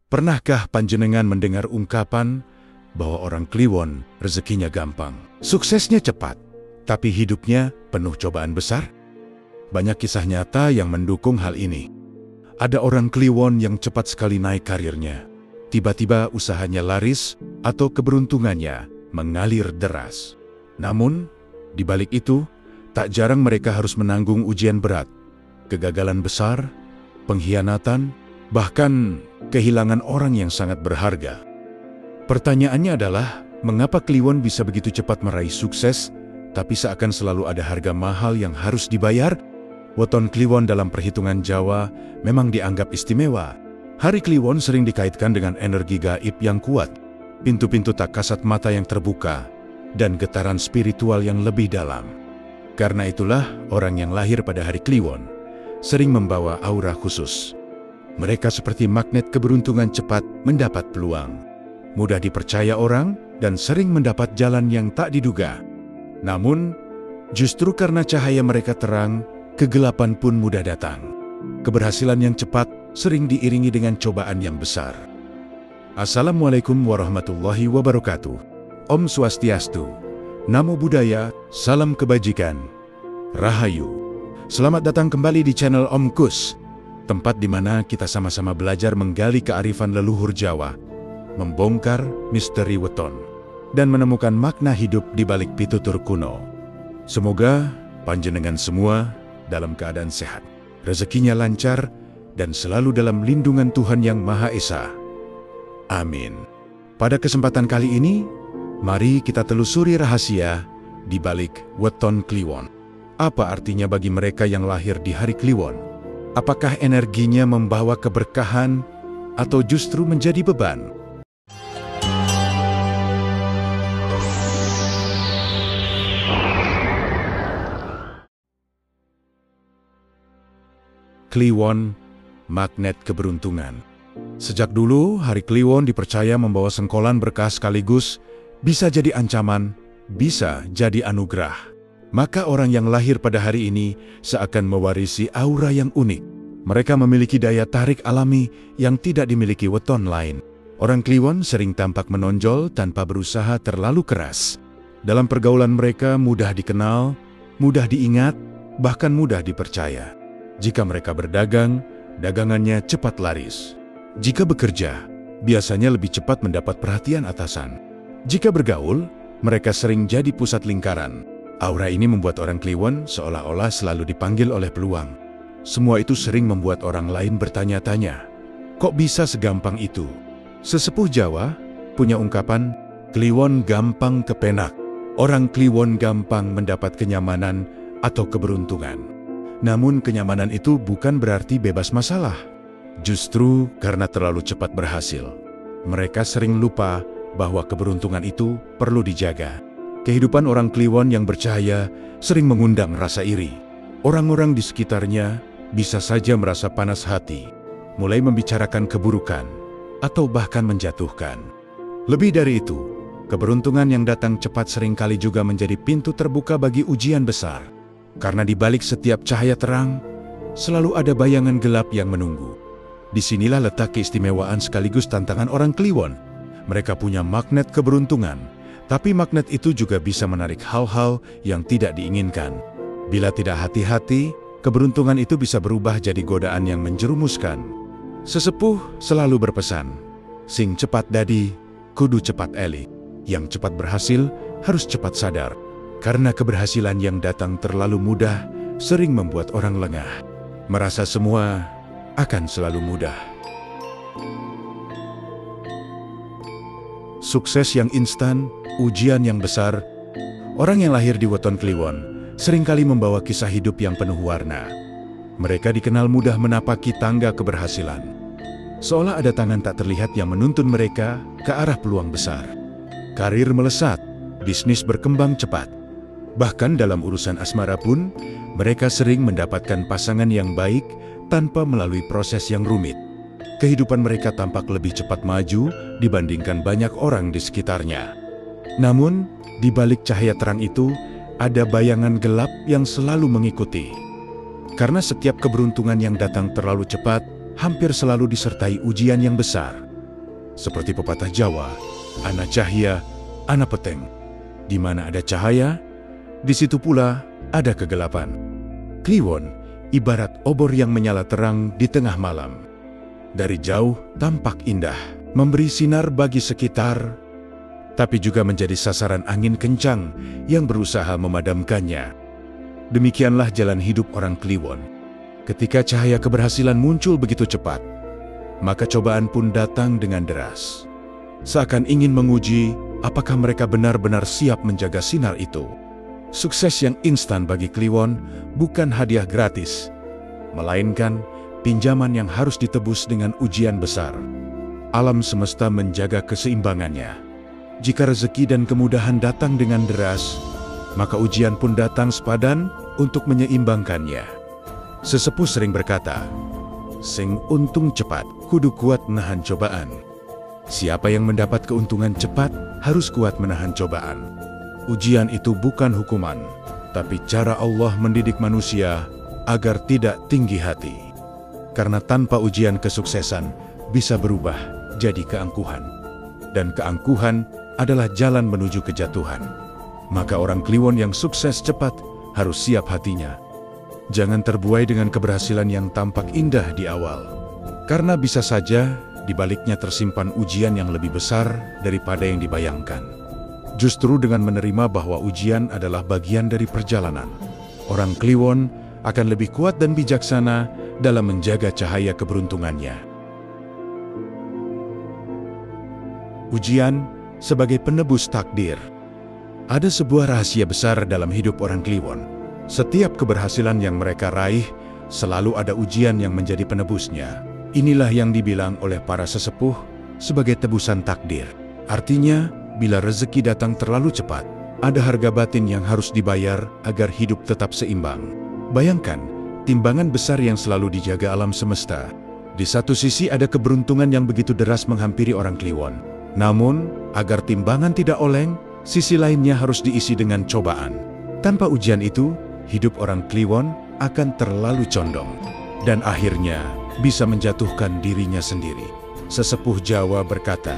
Pernahkah panjenengan mendengar ungkapan bahwa orang Kliwon rezekinya gampang, suksesnya cepat, tapi hidupnya penuh cobaan besar? Banyak kisah nyata yang mendukung hal ini. Ada orang Kliwon yang cepat sekali naik karirnya. Tiba-tiba usahanya laris atau keberuntungannya mengalir deras. Namun, di balik itu, tak jarang mereka harus menanggung ujian berat, kegagalan besar, pengkhianatan, bahkan kehilangan orang yang sangat berharga. Pertanyaannya adalah, mengapa Kliwon bisa begitu cepat meraih sukses, tapi seakan selalu ada harga mahal yang harus dibayar? Weton Kliwon dalam perhitungan Jawa memang dianggap istimewa. Hari Kliwon sering dikaitkan dengan energi gaib yang kuat, pintu-pintu tak kasat mata yang terbuka, dan getaran spiritual yang lebih dalam. Karena itulah, orang yang lahir pada hari Kliwon sering membawa aura khusus. Mereka seperti magnet keberuntungan, cepat mendapat peluang, mudah dipercaya orang, dan sering mendapat jalan yang tak diduga. Namun, justru karena cahaya mereka terang, kegelapan pun mudah datang. Keberhasilan yang cepat sering diiringi dengan cobaan yang besar. Assalamualaikum warahmatullahi wabarakatuh. Om Swastiastu. Namo Buddhaya, salam kebajikan. Rahayu. Selamat datang kembali di channel Om Kus, tempat di mana kita sama-sama belajar menggali kearifan leluhur Jawa, membongkar misteri weton, dan menemukan makna hidup di balik pitutur kuno. Semoga panjenengan semua dalam keadaan sehat, rezekinya lancar, dan selalu dalam lindungan Tuhan Yang Maha Esa. Amin. Pada kesempatan kali ini, mari kita telusuri rahasia di balik weton Kliwon. Apa artinya bagi mereka yang lahir di hari Kliwon? Apakah energinya membawa keberkahan atau justru menjadi beban? Kliwon, magnet keberuntungan. Sejak dulu, hari Kliwon dipercaya membawa sengkolan berkah sekaligus bisa jadi ancaman, bisa jadi anugerah. Maka orang yang lahir pada hari ini seakan mewarisi aura yang unik. Mereka memiliki daya tarik alami yang tidak dimiliki weton lain. Orang Kliwon sering tampak menonjol tanpa berusaha terlalu keras. Dalam pergaulan mereka mudah dikenal, mudah diingat, bahkan mudah dipercaya. Jika mereka berdagang, dagangannya cepat laris. Jika bekerja, biasanya lebih cepat mendapat perhatian atasan. Jika bergaul, mereka sering jadi pusat lingkaran. Aura ini membuat orang Kliwon seolah-olah selalu dipanggil oleh peluang. Semua itu sering membuat orang lain bertanya-tanya, kok bisa segampang itu? Sesepuh Jawa punya ungkapan, Kliwon gampang kepenak. Orang Kliwon gampang mendapat kenyamanan atau keberuntungan. Namun kenyamanan itu bukan berarti bebas masalah. Justru karena terlalu cepat berhasil, mereka sering lupa bahwa keberuntungan itu perlu dijaga. Kehidupan orang Kliwon yang bercahaya sering mengundang rasa iri. Orang-orang di sekitarnya bisa saja merasa panas hati, mulai membicarakan keburukan, atau bahkan menjatuhkan. Lebih dari itu, keberuntungan yang datang cepat seringkali juga menjadi pintu terbuka bagi ujian besar. Karena di balik setiap cahaya terang, selalu ada bayangan gelap yang menunggu. Disinilah letak keistimewaan sekaligus tantangan orang Kliwon. Mereka punya magnet keberuntungan, tapi magnet itu juga bisa menarik hal-hal yang tidak diinginkan. Bila tidak hati-hati, keberuntungan itu bisa berubah jadi godaan yang menjerumuskan. Sesepuh selalu berpesan, sing cepat dadi, kudu cepat eli. Yang cepat berhasil harus cepat sadar. Karena keberhasilan yang datang terlalu mudah sering membuat orang lengah. Merasa semua akan selalu mudah. Sukses yang instan, ujian yang besar. Orang yang lahir di weton Kliwon seringkali membawa kisah hidup yang penuh warna. Mereka dikenal mudah menapaki tangga keberhasilan. Seolah ada tangan tak terlihat yang menuntun mereka ke arah peluang besar. Karir melesat, bisnis berkembang cepat. Bahkan dalam urusan asmara pun, mereka sering mendapatkan pasangan yang baik tanpa melalui proses yang rumit. Kehidupan mereka tampak lebih cepat maju dibandingkan banyak orang di sekitarnya. Namun, di balik cahaya terang itu, ada bayangan gelap yang selalu mengikuti. Karena setiap keberuntungan yang datang terlalu cepat, hampir selalu disertai ujian yang besar. Seperti pepatah Jawa, ana cahya, ana peteng. Di mana ada cahaya, di situ pula ada kegelapan. Kliwon ibarat obor yang menyala terang di tengah malam. Dari jauh tampak indah, memberi sinar bagi sekitar, tapi juga menjadi sasaran angin kencang yang berusaha memadamkannya. Demikianlah jalan hidup orang Kliwon. Ketika cahaya keberhasilan muncul begitu cepat, maka cobaan pun datang dengan deras. Seakan ingin menguji apakah mereka benar-benar siap menjaga sinar itu. Sukses yang instan bagi Kliwon bukan hadiah gratis, melainkan pinjaman yang harus ditebus dengan ujian besar. Alam semesta menjaga keseimbangannya. Jika rezeki dan kemudahan datang dengan deras, maka ujian pun datang sepadan untuk menyeimbangkannya. Sesepuh sering berkata, "Sing untung cepat, kudu kuat menahan cobaan." Siapa yang mendapat keuntungan cepat harus kuat menahan cobaan. Ujian itu bukan hukuman, tapi cara Allah mendidik manusia agar tidak tinggi hati. Karena tanpa ujian kesuksesan bisa berubah jadi keangkuhan. Dan keangkuhan adalah jalan menuju kejatuhan. Maka orang Kliwon yang sukses cepat harus siap hatinya. Jangan terbuai dengan keberhasilan yang tampak indah di awal. Karena bisa saja di baliknya tersimpan ujian yang lebih besar daripada yang dibayangkan. Justru dengan menerima bahwa ujian adalah bagian dari perjalanan, orang Kliwon akan lebih kuat dan bijaksana dalam menjaga cahaya keberuntungannya. Ujian sebagai penebus takdir. Ada sebuah rahasia besar dalam hidup orang Kliwon. Setiap keberhasilan yang mereka raih, selalu ada ujian yang menjadi penebusnya. Inilah yang dibilang oleh para sesepuh sebagai tebusan takdir. Artinya, bila rezeki datang terlalu cepat, ada harga batin yang harus dibayar agar hidup tetap seimbang. Bayangkan, timbangan besar yang selalu dijaga alam semesta. Di satu sisi ada keberuntungan yang begitu deras menghampiri orang Kliwon. Namun, agar timbangan tidak oleng, sisi lainnya harus diisi dengan cobaan. Tanpa ujian itu, hidup orang Kliwon akan terlalu condong. Dan akhirnya, bisa menjatuhkan dirinya sendiri. Sesepuh Jawa berkata,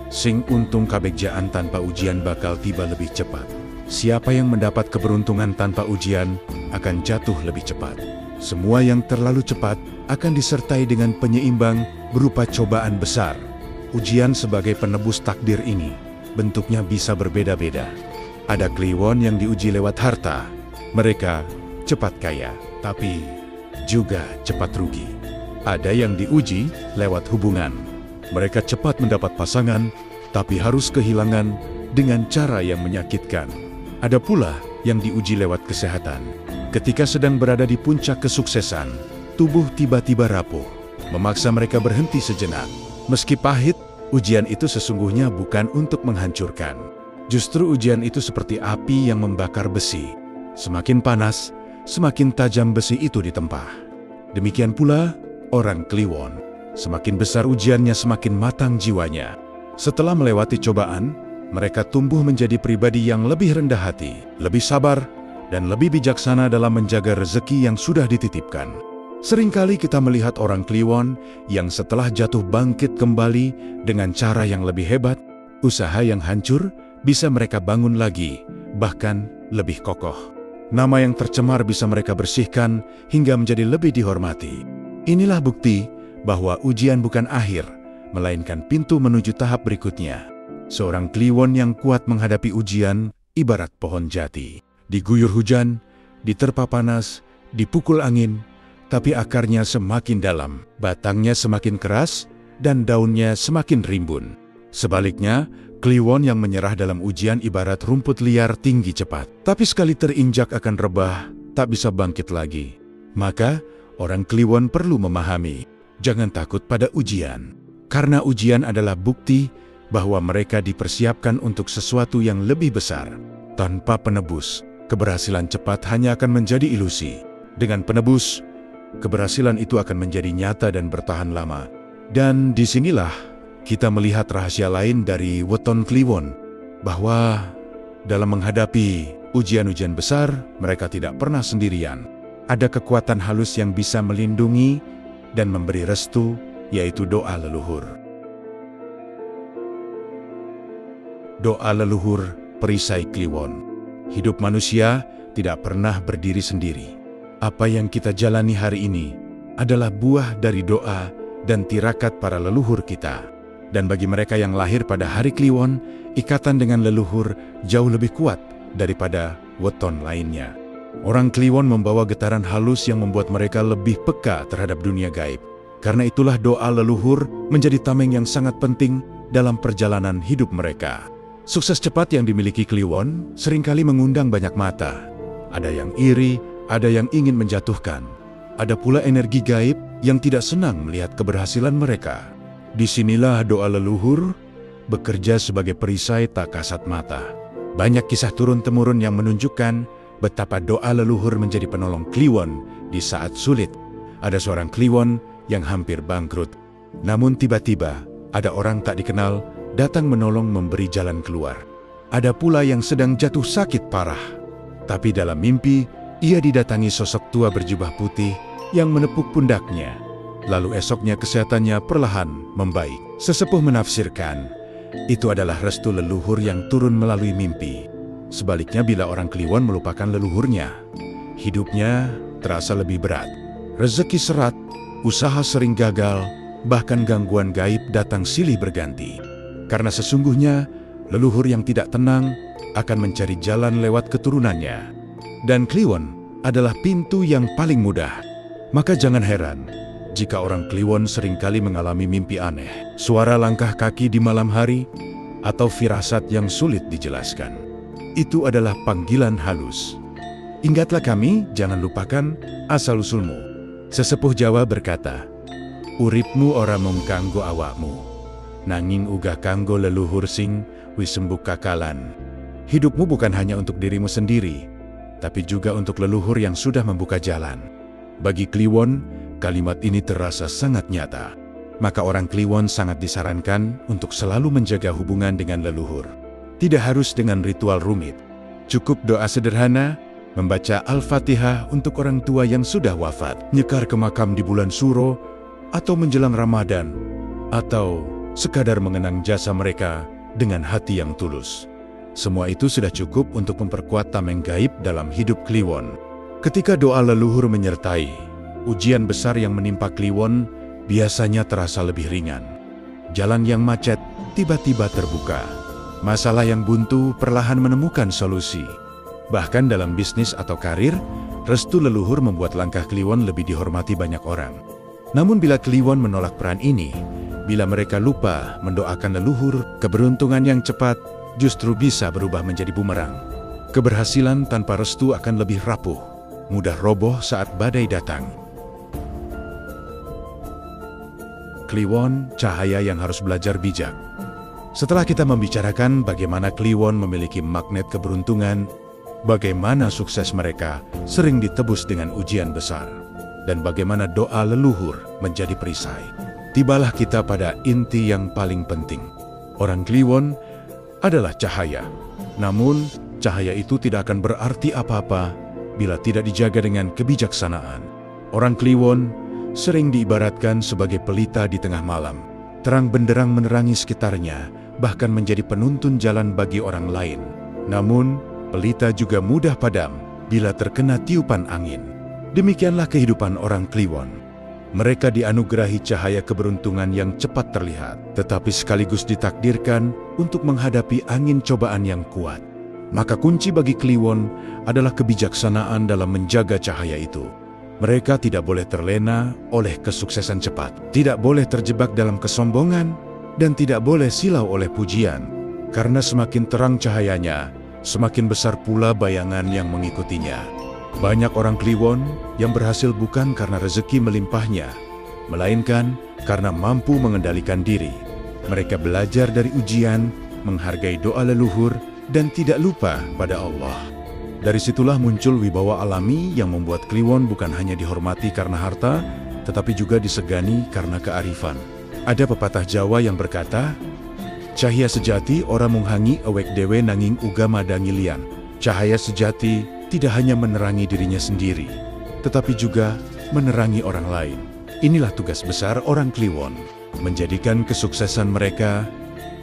"Sing untung kabegjaan tanpa ujian bakal tiba lebih cepat." Siapa yang mendapat keberuntungan tanpa ujian akan jatuh lebih cepat. Semua yang terlalu cepat akan disertai dengan penyeimbang berupa cobaan besar. Ujian sebagai penebus takdir ini bentuknya bisa berbeda-beda. Ada Kliwon yang diuji lewat harta. Mereka cepat kaya, tapi juga cepat rugi. Ada yang diuji lewat hubungan. Mereka cepat mendapat pasangan, tapi harus kehilangan dengan cara yang menyakitkan. Ada pula yang diuji lewat kesehatan. Ketika sedang berada di puncak kesuksesan, tubuh tiba-tiba rapuh, memaksa mereka berhenti sejenak. Meski pahit, ujian itu sesungguhnya bukan untuk menghancurkan. Justru ujian itu seperti api yang membakar besi. Semakin panas, semakin tajam besi itu ditempa. Demikian pula orang Kliwon. Semakin besar ujiannya, semakin matang jiwanya. Setelah melewati cobaan, mereka tumbuh menjadi pribadi yang lebih rendah hati, lebih sabar, dan lebih bijaksana dalam menjaga rezeki yang sudah dititipkan. Seringkali kita melihat orang Kliwon yang setelah jatuh bangkit kembali dengan cara yang lebih hebat. Usaha yang hancur bisa mereka bangun lagi, bahkan lebih kokoh. Nama yang tercemar bisa mereka bersihkan hingga menjadi lebih dihormati. Inilah bukti bahwa ujian bukan akhir, melainkan pintu menuju tahap berikutnya. Seorang Kliwon yang kuat menghadapi ujian ibarat pohon jati. Diguyur hujan, diterpa panas, dipukul angin, tapi akarnya semakin dalam, batangnya semakin keras, dan daunnya semakin rimbun. Sebaliknya, Kliwon yang menyerah dalam ujian ibarat rumput liar tinggi cepat. Tapi sekali terinjak akan rebah, tak bisa bangkit lagi. Maka, orang Kliwon perlu memahami, jangan takut pada ujian. Karena ujian adalah bukti bahwa mereka dipersiapkan untuk sesuatu yang lebih besar. Tanpa penebus, keberhasilan cepat hanya akan menjadi ilusi. Dengan penebus, keberhasilan itu akan menjadi nyata dan bertahan lama. Dan disinilah kita melihat rahasia lain dari weton Kliwon, bahwa dalam menghadapi ujian-ujian besar, mereka tidak pernah sendirian. Ada kekuatan halus yang bisa melindungi dan memberi restu, yaitu doa leluhur. Doa leluhur perisai Kliwon. Hidup manusia tidak pernah berdiri sendiri. Apa yang kita jalani hari ini adalah buah dari doa dan tirakat para leluhur kita. Dan bagi mereka yang lahir pada hari Kliwon, ikatan dengan leluhur jauh lebih kuat daripada weton lainnya. Orang Kliwon membawa getaran halus yang membuat mereka lebih peka terhadap dunia gaib. Karena itulah doa leluhur menjadi tameng yang sangat penting dalam perjalanan hidup mereka. Sukses cepat yang dimiliki Kliwon seringkali mengundang banyak mata. Ada yang iri, ada yang ingin menjatuhkan. Ada pula energi gaib yang tidak senang melihat keberhasilan mereka. Disinilah doa leluhur bekerja sebagai perisai tak kasat mata. Banyak kisah turun-temurun yang menunjukkan betapa doa leluhur menjadi penolong Kliwon di saat sulit. Ada seorang Kliwon yang hampir bangkrut. Namun tiba-tiba ada orang tak dikenal datang menolong memberi jalan keluar. Ada pula yang sedang jatuh sakit parah. Tapi dalam mimpi, ia didatangi sosok tua berjubah putih yang menepuk pundaknya. Lalu esoknya kesehatannya perlahan membaik. Sesepuh menafsirkan, itu adalah restu leluhur yang turun melalui mimpi. Sebaliknya bila orang Kliwon melupakan leluhurnya, hidupnya terasa lebih berat. Rezeki seret, usaha sering gagal, bahkan gangguan gaib datang silih berganti. Karena sesungguhnya, leluhur yang tidak tenang akan mencari jalan lewat keturunannya. Dan Kliwon adalah pintu yang paling mudah. Maka jangan heran jika orang Kliwon seringkali mengalami mimpi aneh, suara langkah kaki di malam hari, atau firasat yang sulit dijelaskan. Itu adalah panggilan halus. Ingatlah kami, jangan lupakan asal-usulmu. Sesepuh Jawa berkata, uripmu ora mung kanggo awakmu, nanging uga kanggo leluhur sing wis sembuh kakalan. Hidupmu bukan hanya untuk dirimu sendiri, tapi juga untuk leluhur yang sudah membuka jalan. Bagi Kliwon, kalimat ini terasa sangat nyata. Maka orang Kliwon sangat disarankan untuk selalu menjaga hubungan dengan leluhur. Tidak harus dengan ritual rumit. Cukup doa sederhana, membaca Al-Fatihah untuk orang tua yang sudah wafat, nyekar ke makam di bulan Suro, atau menjelang Ramadan, atau sekadar mengenang jasa mereka dengan hati yang tulus. Semua itu sudah cukup untuk memperkuat tameng gaib dalam hidup Kliwon. Ketika doa leluhur menyertai, ujian besar yang menimpa Kliwon biasanya terasa lebih ringan. Jalan yang macet tiba-tiba terbuka. Masalah yang buntu perlahan menemukan solusi. Bahkan dalam bisnis atau karir, restu leluhur membuat langkah Kliwon lebih dihormati banyak orang. Namun bila Kliwon menolak peran ini, bila mereka lupa mendoakan leluhur, keberuntungan yang cepat justru bisa berubah menjadi bumerang. Keberhasilan tanpa restu akan lebih rapuh, mudah roboh saat badai datang. Kliwon, cahaya yang harus belajar bijak. Setelah kita membicarakan bagaimana Kliwon memiliki magnet keberuntungan, bagaimana sukses mereka sering ditebus dengan ujian besar, dan bagaimana doa leluhur menjadi perisai, tibalah kita pada inti yang paling penting. Orang Kliwon adalah cahaya. Namun, cahaya itu tidak akan berarti apa-apa bila tidak dijaga dengan kebijaksanaan. Orang Kliwon sering diibaratkan sebagai pelita di tengah malam. Terang benderang menerangi sekitarnya, bahkan menjadi penuntun jalan bagi orang lain. Namun, pelita juga mudah padam bila terkena tiupan angin. Demikianlah kehidupan orang Kliwon. Mereka dianugerahi cahaya keberuntungan yang cepat terlihat, tetapi sekaligus ditakdirkan untuk menghadapi angin cobaan yang kuat. Maka kunci bagi Kliwon adalah kebijaksanaan dalam menjaga cahaya itu. Mereka tidak boleh terlena oleh kesuksesan cepat, tidak boleh terjebak dalam kesombongan, dan tidak boleh silau oleh pujian. Karena semakin terang cahayanya, semakin besar pula bayangan yang mengikutinya. Banyak orang Kliwon yang berhasil bukan karena rezeki melimpahnya, melainkan karena mampu mengendalikan diri. Mereka belajar dari ujian, menghargai doa leluhur, dan tidak lupa pada Allah. Dari situlah muncul wibawa alami yang membuat Kliwon bukan hanya dihormati karena harta, tetapi juga disegani karena kearifan. Ada pepatah Jawa yang berkata, cahaya sejati ora mung hangi awek dewe nanging uga madangi lian. Cahaya sejati tidak hanya menerangi dirinya sendiri, tetapi juga menerangi orang lain. Inilah tugas besar orang Kliwon, menjadikan kesuksesan mereka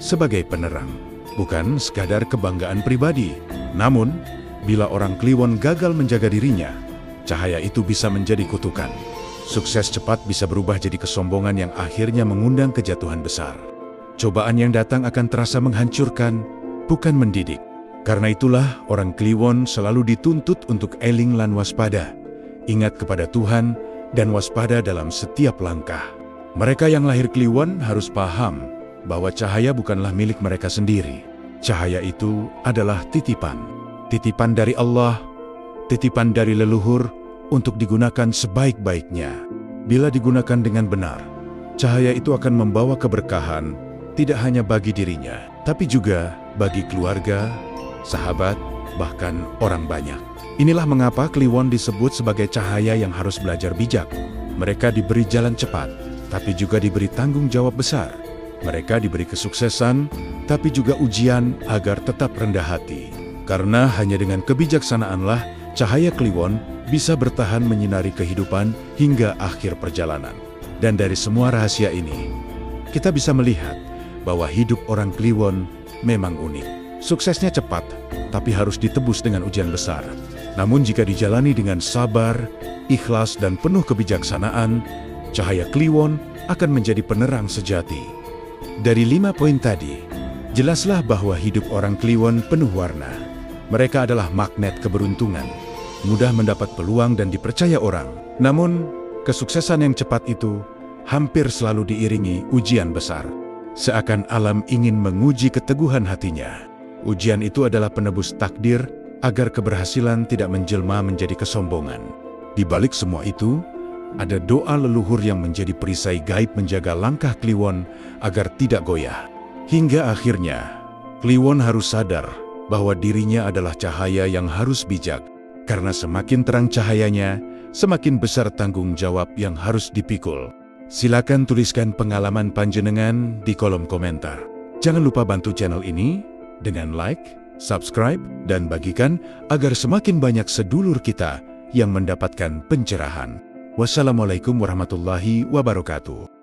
sebagai penerang. bukan sekadar kebanggaan pribadi. Namun, bila orang Kliwon gagal menjaga dirinya, cahaya itu bisa menjadi kutukan. Sukses cepat bisa berubah jadi kesombongan yang akhirnya mengundang kejatuhan besar. Cobaan yang datang akan terasa menghancurkan, bukan mendidik. Karena itulah orang Kliwon selalu dituntut untuk eling lan waspada, ingat kepada Tuhan, dan waspada dalam setiap langkah. Mereka yang lahir Kliwon harus paham bahwa cahaya bukanlah milik mereka sendiri. Cahaya itu adalah titipan. Titipan dari Allah, titipan dari leluhur untuk digunakan sebaik-baiknya. Bila digunakan dengan benar, cahaya itu akan membawa keberkahan tidak hanya bagi dirinya, tapi juga bagi keluarga, sahabat, bahkan orang banyak. Inilah mengapa Kliwon disebut sebagai cahaya yang harus belajar bijak. Mereka diberi jalan cepat, tapi juga diberi tanggung jawab besar. Mereka diberi kesuksesan, tapi juga ujian agar tetap rendah hati. Karena hanya dengan kebijaksanaanlah cahaya Kliwon bisa bertahan menyinari kehidupan hingga akhir perjalanan. Dan dari semua rahasia ini, kita bisa melihat bahwa hidup orang Kliwon memang unik. Suksesnya cepat, tapi harus ditebus dengan ujian besar. Namun jika dijalani dengan sabar, ikhlas, dan penuh kebijaksanaan, cahaya Kliwon akan menjadi penerang sejati. Dari 5 poin tadi, jelaslah bahwa hidup orang Kliwon penuh warna. Mereka adalah magnet keberuntungan, mudah mendapat peluang dan dipercaya orang. Namun, kesuksesan yang cepat itu hampir selalu diiringi ujian besar. Seakan alam ingin menguji keteguhan hatinya. Ujian itu adalah penebus takdir agar keberhasilan tidak menjelma menjadi kesombongan. Di balik semua itu, ada doa leluhur yang menjadi perisai gaib menjaga langkah Kliwon agar tidak goyah. Hingga akhirnya, Kliwon harus sadar bahwa dirinya adalah cahaya yang harus bijak. Karena semakin terang cahayanya, semakin besar tanggung jawab yang harus dipikul. Silakan tuliskan pengalaman panjenengan di kolom komentar. Jangan lupa bantu channel ini dengan like, subscribe, dan bagikan agar semakin banyak sedulur kita yang mendapatkan pencerahan. Wassalamualaikum warahmatullahi wabarakatuh.